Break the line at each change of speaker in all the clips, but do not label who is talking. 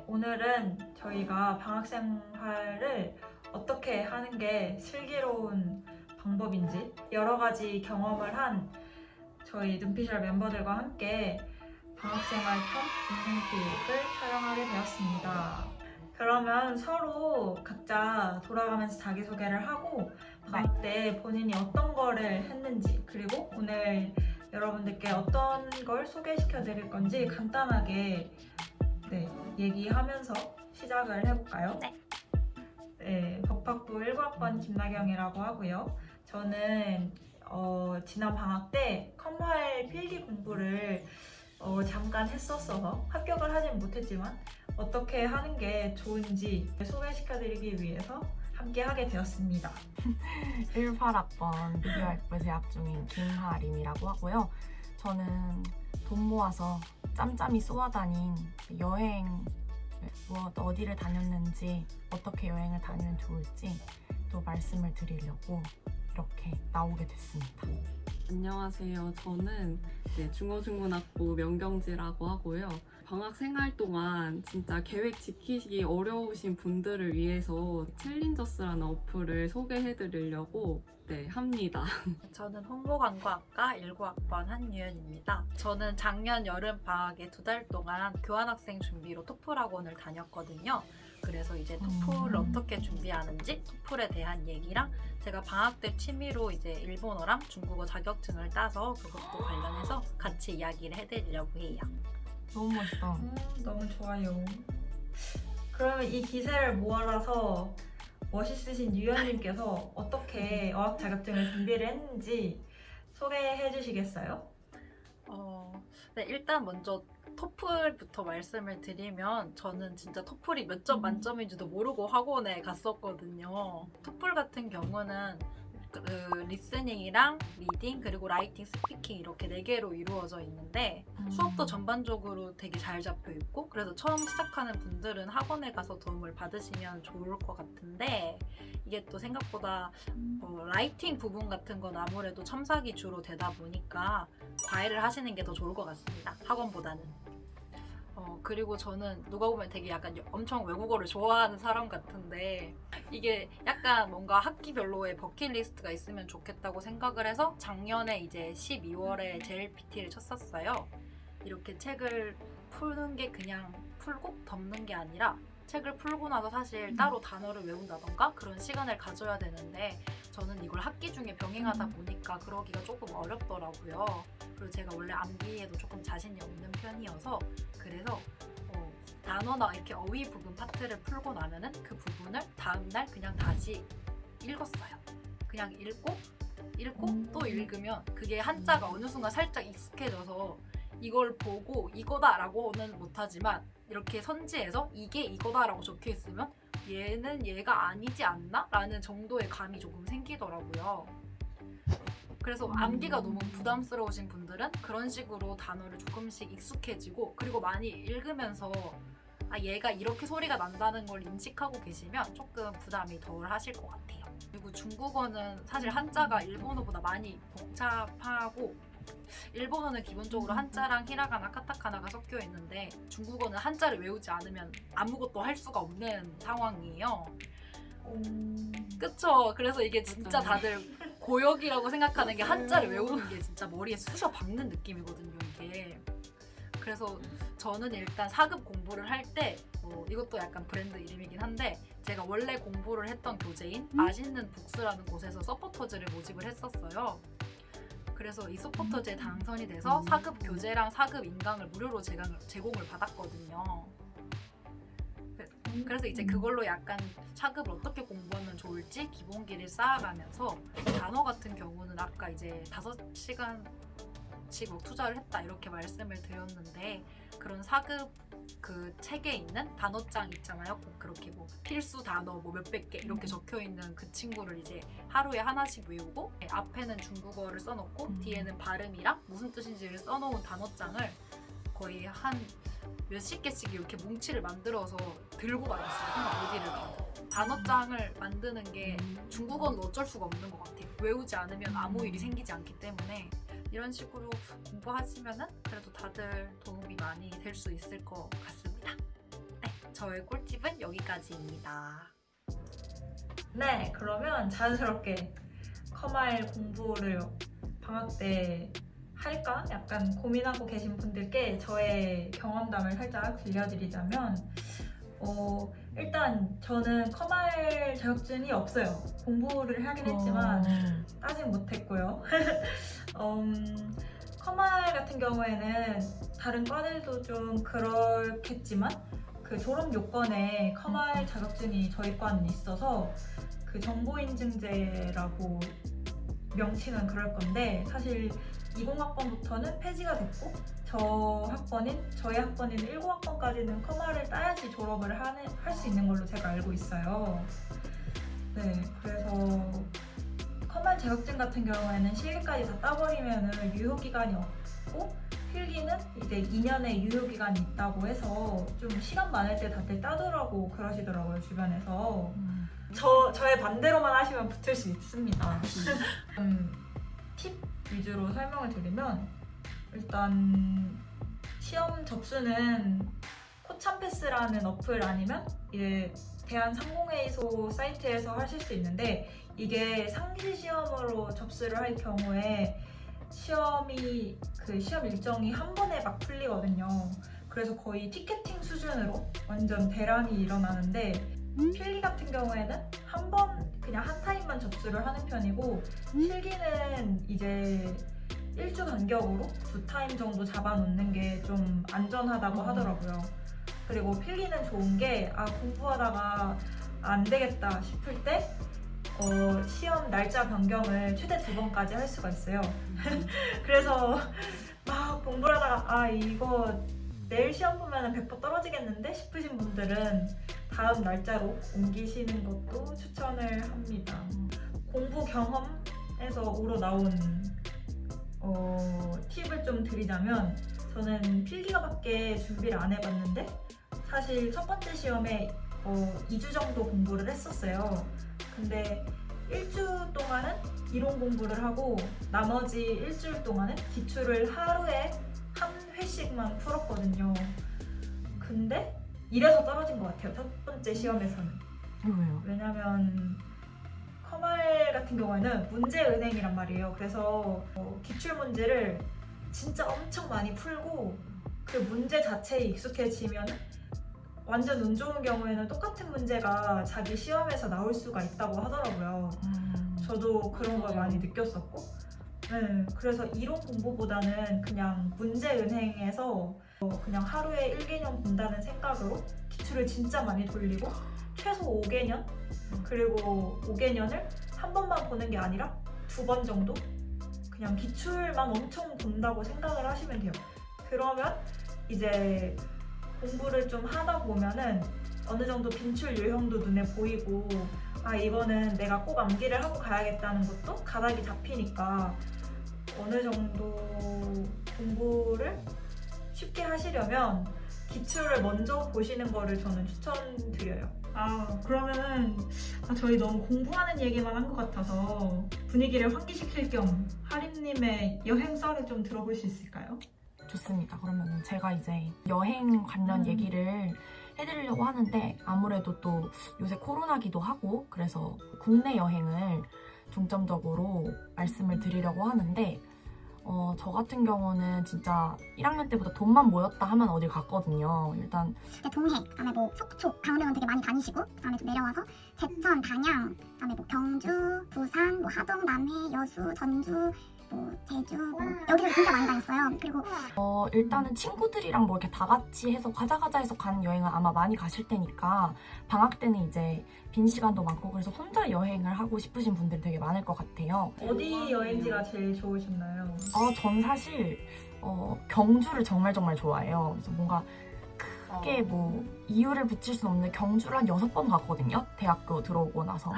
오늘은 저희가 방학 생활을 어떻게 하는 게 슬기로운 방법인지 여러 가지 경험을 한 저희 눈피셜 멤버들과 함께 방학 생활 편 인생팁을 촬영하게 되었습니다. 그러면 서로 각자 돌아가면서 자기소개를 하고 방학 때 본인이 어떤 거를 했는지 그리고 오늘 여러분들께 어떤 걸 소개시켜 드릴 건지 간단하게 얘기하면서 시작을 해볼까요? 네, 법학부 19학번 김나경이라고 하고요. 저는 지난 방학 때 컴활 필기 공부를 잠깐 했었어서 합격을 하진 못했지만 어떻게 하는 게 좋은지 소개시켜드리기 위해서 함께 하게 되었습니다.
18학번 미디어학부 재학 중인 김하림이라고 하고요. 저는 돈 모아서 짬짬이 쏘아다닌 여행, 어디를 다녔는지, 어떻게 여행을 다니면 좋을지 또 말씀을 드리려고 이렇게 나오게 됐습니다.
안녕하세요. 저는 중어중문학부 명경지라고 하고요. 방학 생활 동안 진짜 계획 지키기 어려우신 분들을 위해서 챌린저스라는 어플을 소개해드리려고 합니다.
저는 홍보광고학과 19학번 한유연입니다. 저는 작년 여름방학에 2달 동안 교환학생 준비로 토플 학원을 다녔거든요. 그래서 이제 토플을 어떻게 준비하는지, 토플에 대한 얘기랑 제가 방학 때 취미로 이제 일본어랑 중국어 자격증을 따서 그것도 관련해서 같이 이야기를 해드리려고 해요.
너무 멋있다.
너무 좋아요. 그러면 이 기세를 모아서 멋있으신 유연님께서 어떻게 어학 자격증을 준비를 했는지 소개해 주시겠어요?
네, 일단 먼저 토플부터 말씀을 드리면 저는 진짜 토플이 몇 점 만점인지도 모르고 학원에 갔었거든요. 토플 같은 경우는 리스닝이랑 리딩 그리고 라이팅, 스피킹 이렇게 4개로 이루어져 있는데 수업도 전반적으로 되게 잘 잡혀 있고 그래서 처음 시작하는 분들은 학원에 가서 도움을 받으시면 좋을 것 같은데 이게 또 생각보다 라이팅 부분 같은 건 아무래도 첨삭이 주로 되다 보니까 과외를 하시는 게 더 좋을 것 같습니다. 학원보다는. 그리고 저는 누가 보면 되게 약간 엄청 외국어를 좋아하는 사람 같은데 이게 약간 뭔가 학기별로의 버킷리스트가 있으면 좋겠다고 생각을 해서 작년에 이제 12월에 JLPT를 쳤었어요. 이렇게 책을 푸는 게 그냥 풀고 덮는 게 아니라 책을 풀고 나서 사실 따로 단어를 외운다던가 그런 시간을 가져야 되는데 저는 이걸 학기 중에 병행하다 보니까 그러기가 조금 어렵더라고요. 그리고 제가 원래 암기에도 조금 자신이 없는 편이어서 그래서 단어나 이렇게 어휘 부분 파트를 풀고 나면은 그 부분을 다음날 그냥 다시 읽었어요. 그냥 읽고 또 읽으면 그게 한자가 어느 순간 살짝 익숙해져서 이걸 보고 이거다라고는 못하지만 이렇게 선지에서 이게 이거다라고 적혀 있으면 얘는 얘가 아니지 않나? 라는 정도의 감이 조금 생기더라고요. 그래서 암기가 너무 부담스러우신 분들은 그런 식으로 단어를 조금씩 익숙해지고 그리고 많이 읽으면서 얘가 이렇게 소리가 난다는 걸 인식하고 계시면 조금 부담이 덜 하실 것 같아요. 그리고 중국어는 사실 한자가 일본어보다 많이 복잡하고 일본어는 기본적으로 한자랑 히라가나, 카타카나가 섞여 있는데 중국어는 한자를 외우지 않으면 아무것도 할 수가 없는 상황이에요. 그쵸? 그래서 이게 진짜 다들 고역이라고 생각하는 게 한자를 외우는 게 진짜 머리에 쑤셔 박는 느낌이거든요, 이게. 그래서 저는 일단 4급 공부를 할 때 이것도 약간 브랜드 이름이긴 한데 제가 원래 공부를 했던 교재인 맛있는 북스라는 곳에서 서포터즈를 모집을 했었어요. 그래서 이 서포터즈에 당선이 돼서 4급 교재랑 4급 인강을 무료로 제공을 받았거든요. 그래서 이제 그걸로 약간 4급을 어떻게 공부하면 좋을지 기본기를 쌓아가면서 단어 같은 경우는 아까 이제 5시간씩 투자를 했다 이렇게 말씀을 드렸는데 그런 4급 그 책에 있는 단어장 있잖아요. 그렇게 필수 단어 몇백 개 이렇게 적혀 있는 그 친구를 이제 하루에 하나씩 외우고 앞에는 중국어를 써놓고 뒤에는 발음이랑 무슨 뜻인지를 써놓은 단어장을 거의 한 몇십 개씩 이렇게 뭉치를 만들어서 들고 다녔어요. 어디를 가도. 단어장을 만드는 게 중국어는 어쩔 수가 없는 것 같아요. 외우지 않으면 아무 일이 생기지 않기 때문에 이런 식으로 공부하시면은 그래도 다들 도움이 많이 될 수 있을 것 같습니다. 네, 저의 꿀팁은 여기까지입니다.
네, 그러면 자연스럽게 커마일 공부를 방학 때 할까? 약간 고민하고 계신 분들께 저의 경험담을 살짝 들려드리자면 일단 저는 커마일 자격증이 없어요. 공부를 하긴 했지만 따진 못했고요. 커마일 같은 경우에는 다른 과들도 좀 그렇겠지만 그 졸업 요건에 커마일 자격증이 저희 과는 있어서 그 정보인증제라고 명칭은 그럴 건데 사실 20학번부터는 폐지가 됐고 저희 학번인 19학번까지는 커마를 따야지 졸업을 할 수 있는 걸로 제가 알고 있어요. 네, 그래서 커마 자격증 같은 경우에는 실기까지 다 따버리면 유효기간이 없고 필기는 이제 2년의 유효기간이 있다고 해서 좀 시간 많을 때 다들 따더라고 그러시더라고요, 주변에서. 저의 반대로만 하시면 붙을 수 있습니다. 팁 위주로 설명을 드리면 일단 시험 접수는 코참패스라는 어플 아니면 이제 대한상공회의소 사이트에서 하실 수 있는데 이게 상시 시험으로 접수를 할 경우에 시험 일정이 한 번에 막 풀리거든요. 그래서 거의 티켓팅 수준으로 완전 대란이 일어나는데 필기 같은 경우에는 그냥 한 타임만 접수를 하는 편이고 실기는 이제 1주 간격으로 2타임 정도 잡아놓는 게 좀 안전하다고 하더라고요. 그리고 필기는 좋은 게 공부하다가 안 되겠다 싶을 때 시험 날짜 변경을 최대 2번까지 할 수가 있어요. 그래서 막 공부를 하다가 이거 내일 시험 보면 100% 떨어지겠는데 싶으신 분들은 다음 날짜로 옮기시는 것도 추천을 합니다. 공부 경험에서 우러나온 팁을 좀 드리자면 저는 필기가밖에 준비를 안 해봤는데 사실 첫 번째 시험에 2주 정도 공부를 했었어요. 근데 1주 동안은 이론 공부를 하고 나머지 일주일 동안은 기출을 하루에 한 회씩만 풀었거든요. 근데 이래서 떨어진 것 같아요. 첫 번째 시험에서는.
왜요?
왜냐면 커말 같은 경우에는 문제은행이란 말이에요. 그래서 기출 문제를 진짜 엄청 많이 풀고 그 문제 자체에 익숙해지면 완전 운 좋은 경우에는 똑같은 문제가 자기 시험에서 나올 수가 있다고 하더라고요. 저도 그런 걸 많이 느꼈었고 네, 그래서 이론 공부보다는 그냥 문제은행에서 그냥 하루에 1개년 본다는 생각으로 기출을 진짜 많이 돌리고 최소 5개년 그리고 5개년을 한 번만 보는 게 아니라 2번 정도 그냥 기출만 엄청 본다고 생각을 하시면 돼요. 그러면 이제 공부를 좀 하다 보면은 어느 정도 빈출 유형도 눈에 보이고 이거는 내가 꼭 암기를 하고 가야겠다는 것도 가닥이 잡히니까 어느 정도 공부를 쉽게 하시려면 기출을 먼저 보시는 거를 저는 추천드려요. 그러면은 저희 너무 공부하는 얘기만 한 것 같아서 분위기를 환기시킬 겸 하림님의 여행 썰을 좀 들어볼 수 있을까요?
좋습니다. 그러면 제가 이제 여행 관련 얘기를 해드리려고 하는데 아무래도 또 요새 코로나기도 하고 그래서 국내 여행을 중점적으로 말씀을 드리려고 하는데 저 같은 경우는 진짜 1학년 때부터 돈만 모였다 하면 어딜 갔거든요. 일단
동해, 그다음에 뭐 속초, 강원도는 되게 많이 다니시고 그다음에 좀 내려와서 제천, 단양, 그다음에 뭐 경주, 부산, 뭐 하동, 남해, 여수, 전주, 뭐 제주, 뭐 여기서 진짜 많이 다녔어요. 그리고
일단은 친구들이랑 뭐 이렇게 다 같이 해서 가자 해서 가는 여행은 아마 많이 가실 테니까 방학 때는 이제 빈 시간도 많고 그래서 혼자 여행을 하고 싶으신 분들이 되게 많을 것 같아요.
어디 여행지가 제일 좋으셨나요?
전 사실 경주를 정말 좋아해요. 그래서 뭔가 크게 뭐 이유를 붙일 수는 없는데 경주를 한 6번 갔거든요. 대학교 들어오고 나서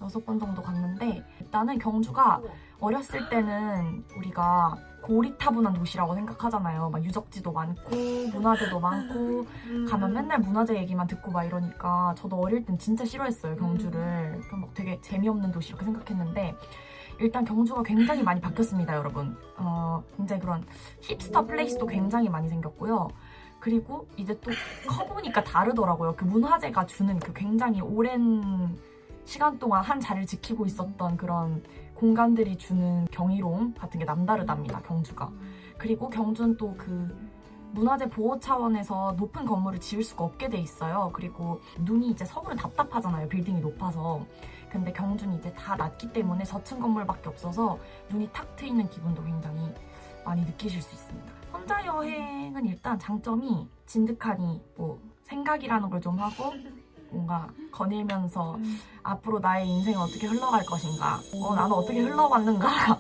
6번 정도 갔는데 일단은 경주가 어렸을 때는 우리가 고리타분한 도시라고 생각하잖아요. 막 유적지도 많고 문화재도 많고 가면 맨날 문화재 얘기만 듣고 막 이러니까 저도 어릴 땐 진짜 싫어했어요, 경주를. 그럼 막 되게 재미없는 도시 이렇게 생각했는데 일단 경주가 굉장히 많이 바뀌었습니다, 여러분. 굉장히 그런 힙스터 플레이스도 굉장히 많이 생겼고요. 그리고 이제 또 커보니까 다르더라고요. 그 문화재가 주는 그 굉장히 오랜 시간 동안 한 자리를 지키고 있었던 그런 공간들이 주는 경이로움 같은 게 남다르답니다, 경주가. 그리고 경주는 또 그 문화재 보호 차원에서 높은 건물을 지을 수가 없게 돼 있어요. 그리고 눈이 이제 서울은 답답하잖아요, 빌딩이 높아서. 근데 경주는 이제 다 낮기 때문에 저층 건물밖에 없어서 눈이 탁 트이는 기분도 굉장히 많이 느끼실 수 있습니다. 혼자 여행은 일단 장점이 진득하니 뭐 생각이라는 걸 좀 하고 뭔가 거닐면서 앞으로 나의 인생은 어떻게 흘러갈 것인가, 나는 어떻게 흘러왔는가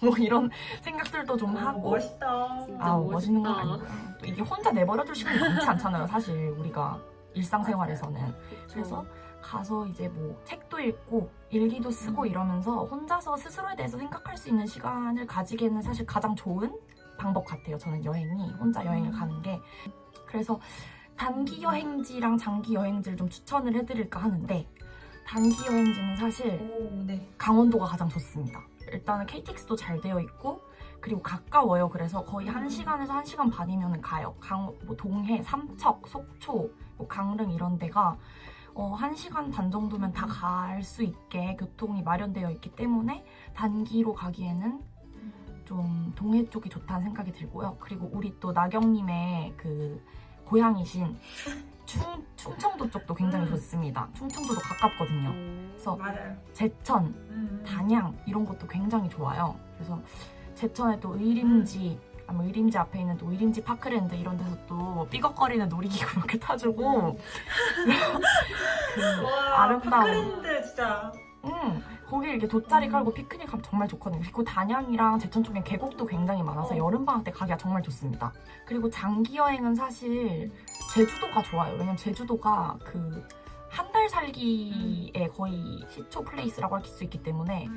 뭐 이런 생각들도 좀 하고.
멋있다.
진짜
멋있는 건
멋있다.
아니고요. 또 이게 혼자 내버려둘 시간이 많지 않잖아요, 사실 우리가 일상생활에서는. 그래서 가서 이제 뭐 책도 읽고 일기도 쓰고 이러면서 혼자서 스스로에 대해서 생각할 수 있는 시간을 가지기에는 사실 가장 좋은 방법 같아요. 저는 여행이, 혼자 여행을 가는 게. 그래서 단기 여행지랑 장기 여행지를 좀 추천을 해드릴까 하는데, 단기 여행지는 사실
오, 네.
강원도가 가장 좋습니다. 일단은 KTX도 잘 되어 있고 그리고 가까워요. 그래서 거의 1시간에서 1시간 반이면 가요. 뭐 동해, 삼척, 속초, 뭐 강릉 이런 데가 1시간 반 정도면 다 갈 수 있게 교통이 마련되어 있기 때문에 단기로 가기에는 좀 동해 쪽이 좋다는 생각이 들고요. 그리고 우리 또 나경님의 그 고향이신 충청도 쪽도 굉장히 좋습니다. 충청도도 가깝거든요. 그래서
맞아요.
제천, 단양 이런 것도 굉장히 좋아요. 그래서 제천에 또 의림지, 아마 의림지 앞에 있는 또 의림지 파크랜드 이런 데서 또 삐걱거리는 놀이기구 이렇게 타주고 그
와,
아름다운
파크랜드 진짜.
거기 이렇게 돗자리 깔고 피크닉 하면 정말 좋거든요. 그리고 단양이랑 제천 쪽엔 계곡도 굉장히 많아서 여름방학 때 가기가 정말 좋습니다. 그리고 장기 여행은 사실 제주도가 좋아요. 왜냐면 제주도가 그 한 달 살기에 거의 시초 플레이스라고 할 수 있기 때문에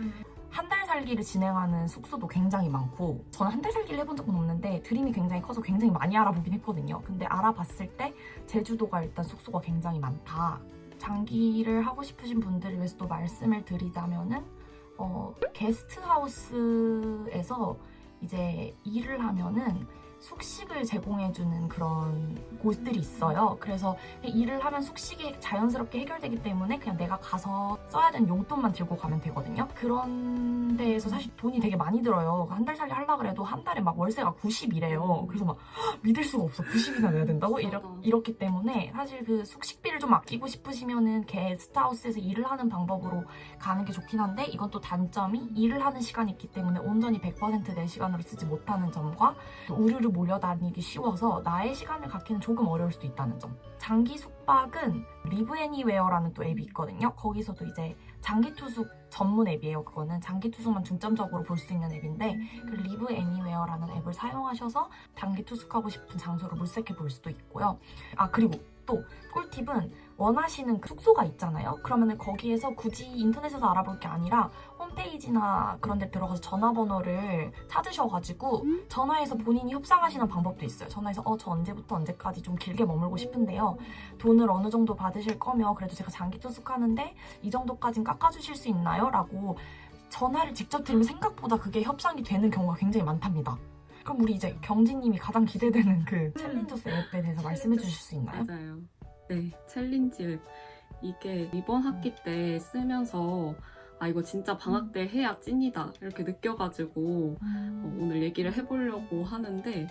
한 달 살기를 진행하는 숙소도 굉장히 많고, 저는 한 달 살기를 해본 적은 없는데 드림이 굉장히 커서 굉장히 많이 알아보긴 했거든요. 근데 알아봤을 때 제주도가 일단 숙소가 굉장히 많다. 장기를 하고 싶으신 분들을 위해서 또 말씀을 드리자면은 게스트하우스에서 이제 일을 하면은 숙식을 제공해주는 그런 곳들이 있어요. 그래서 일을 하면 숙식이 자연스럽게 해결되기 때문에 그냥 내가 가서 써야 되는 용돈만 들고 가면 되거든요. 그런 데에서 사실 돈이 되게 많이 들어요. 한 달 살기 하려고 해도 한 달에 막 월세가 90이래요. 그래서 막 믿을 수가 없어. 90이나 내야 된다고? 이렇기 때문에 사실 그 숙식비를 좀 아끼고 싶으시면은 게스트하우스에서 일을 하는 방법으로 가는 게 좋긴 한데, 이건 또 단점이 일을 하는 시간이 있기 때문에 온전히 100% 내 시간으로 쓰지 못하는 점과 또 우르르 몰려다니기 쉬워서 나의 시간을 갖기는 조금 어려울 수도 있다는 점. 장기 숙박은 리브 애니웨어라는 또 앱이 있거든요. 거기서도 이제 장기 투숙 전문 앱이에요. 그거는 장기 투숙만 중점적으로 볼 수 있는 앱인데, 그 리브 애니웨어라는 앱을 사용하셔서 단기 투숙하고 싶은 장소를 물색해 볼 수도 있고요. 그리고 또 꿀팁은 원하시는 그 숙소가 있잖아요. 그러면은 거기에서 굳이 인터넷에서 알아볼 게 아니라 홈페이지나 그런 데 들어가서 전화번호를 찾으셔가지고 전화해서 본인이 협상하시는 방법도 있어요. 전화해서 저 언제부터 언제까지 좀 길게 머물고 싶은데요. 돈을 어느 정도 받으실 거면 그래도 제가 장기 투숙하는데 이 정도까진 깎아주실 수 있나요? 라고 전화를 직접 드리면 생각보다 그게 협상이 되는 경우가 굉장히 많답니다. 그럼 우리 이제 경진님이 가장 기대되는 그 챌린저스 앱에 대해서 말씀해 주실 수 있나요?
맞아요. 네, 챌린지 앱. 이게 이번 학기 때 쓰면서 이거 진짜 방학 때 해야 찐이다 이렇게 느껴가지고 오늘 얘기를 해보려고 하는데,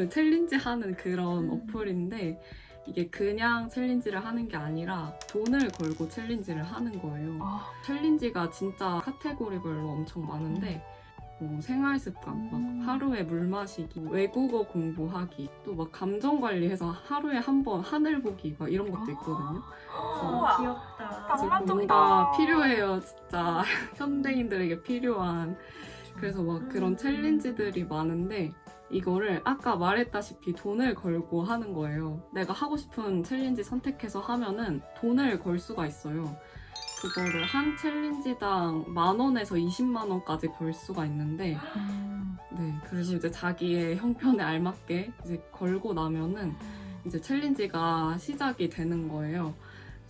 챌린지 하는 그런 어플인데 이게 그냥 챌린지를 하는 게 아니라 돈을 걸고 챌린지를 하는 거예요. 챌린지가 진짜 카테고리별로 엄청 많은데 뭐 생활 습관, 막 하루에 물 마시기, 외국어 공부하기, 또 막 감정 관리해서 하루에 한 번 하늘 보기 막 이런 것도 있거든요.
우와, 귀엽다.
낭만적이다.
뭔가 필요해요, 진짜. 현대인들에게 필요한. 그래서 막 그런 챌린지들이 많은데 이거를 아까 말했다시피 돈을 걸고 하는 거예요. 내가 하고 싶은 챌린지 선택해서 하면은 돈을 걸 수가 있어요. 그거를 한 챌린지당 10,000원에서 200,000원까지 걸 수가 있는데, 네, 그래서 이제 자기의 형편에 알맞게 이제 걸고 나면은 이제 챌린지가 시작이 되는 거예요.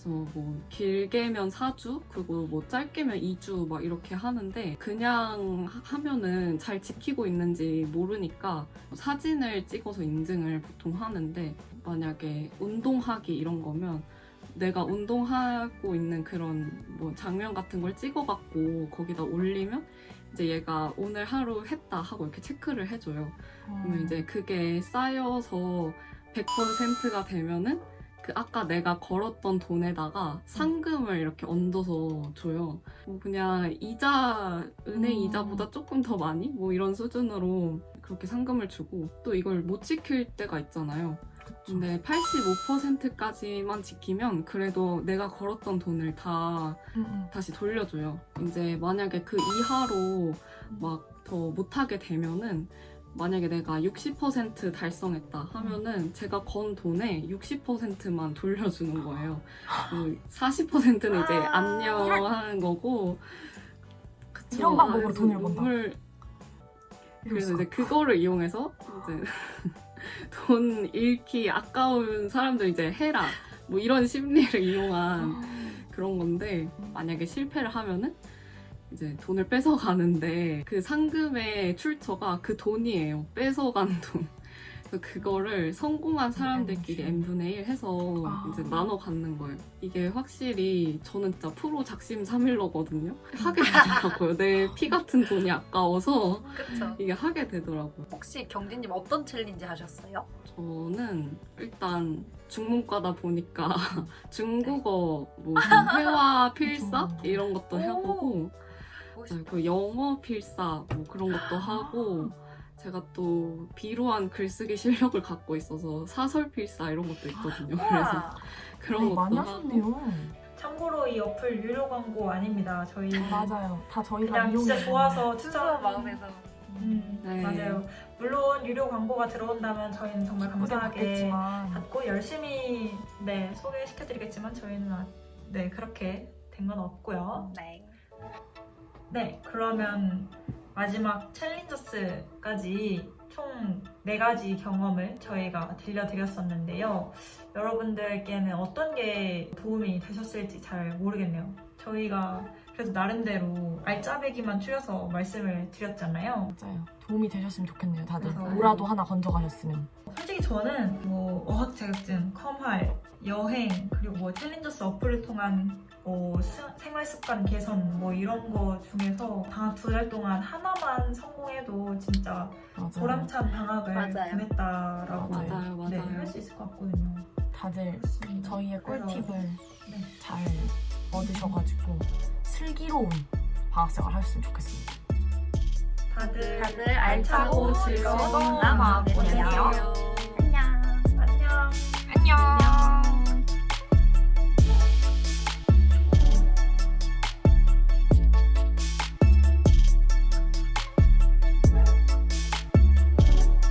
그래서 뭐 길게면 4주, 그리고 뭐 짧게면 2주 막 이렇게 하는데 그냥 하면은 잘 지키고 있는지 모르니까 사진을 찍어서 인증을 보통 하는데, 만약에 운동하기 이런 거면 내가 운동하고 있는 그런 뭐 장면 같은 걸 찍어갖고 거기다 올리면 이제 얘가 오늘 하루 했다 하고 이렇게 체크를 해줘요. 그러면 이제 그게 쌓여서 100%가 되면은 그 아까 내가 걸었던 돈에다가 상금을 이렇게 얹어서 줘요. 뭐 그냥 이자, 은행 이자보다 조금 더 많이? 뭐 이런 수준으로 그렇게 상금을 주고, 또 이걸 못 지킬 때가 있잖아요. 근데 85%까지만 지키면 그래도 내가 걸었던 돈을 다 다시 돌려줘요. 이제 만약에 그 이하로 막 더 못하게 되면은, 만약에 내가 60% 달성했다 하면은 제가 건 돈의 60%만 돌려주는 거예요. 그 40%는 이제 안녕하는 거고. 그쵸.
이런 방법으로
그래서
돈을 번다.
그래서 이제 그거를 이용해서 이제 돈 잃기 아까운 사람들 이제 해라, 뭐 이런 심리를 이용한 그런 건데, 만약에 실패를 하면은 이제 돈을 뺏어가는데 그 상금의 출처가 그 돈이에요. 뺏어간 돈. 그래서 그거를 성공한 사람들끼리 n분의 1 해서 이제 나눠 갖는 거예요. 이게 확실히 저는 진짜 프로 작심삼일러거든요. 하게 되더라고요. 내 피 같은 돈이 아까워서
그쵸?
이게 하게 되더라고요.
혹시 경진님 어떤 챌린지 하셨어요?
저는 일단 중문과다 보니까 중국어, 뭐 회화 필사 이런 것도 해보고, 그 영어 필사 뭐 그런 것도 하고, 제가 또 비루한 글쓰기 실력을 갖고 있어서 사설 필사 이런 것도 있거든요. 그래서 그런 것도
많이
하고.
하셨네요.
참고로 이 어플 유료 광고 아닙니다. 저희
맞아요. 다 저희가
그냥 진짜
이용해요.
좋아서
스스로
추천.
마음에서.
네.
맞아요. 물론 유료 광고가 들어온다면 저희는 정말 감사하게
받겠지만
받고 열심히 소개시켜드리겠지만 저희는 그렇게 된 건 없고요.
네.
네, 그러면 마지막 챌린저스까지 총 4가지 경험을 저희가 들려드렸었는데요. 여러분들께는 어떤 게 도움이 되셨을지 잘 모르겠네요. 저희가 그래도 나름대로 알짜배기만 추려서 말씀을 드렸잖아요.
맞아요. 도움이 되셨으면 좋겠네요. 다들
그래서-
뭐라도 하나 건져가셨으면.
솔직히 저는 뭐 어학 자격증, 컴활, 여행, 그리고 뭐 챌린저스 어플을 통한 뭐 생활 습관 개선 뭐 이런 거 중에서 방학 2달 동안 하나만 성공해도 진짜
맞아요.
보람찬 방학을
맞아요.
보냈다라고
맞아요.
네,
맞아요.
할 수 있을 것 같거든요.
다들
그렇습니다.
저희의
그래서-
꿀팁을
네.
잘 얻으셔가지고 슬기로운 방학생활 하셨으면 좋겠습니다.
다들
알차고
즐거운
즐거운
방학
방학 보내세요.
보내세요.
안녕.
안녕.
안녕.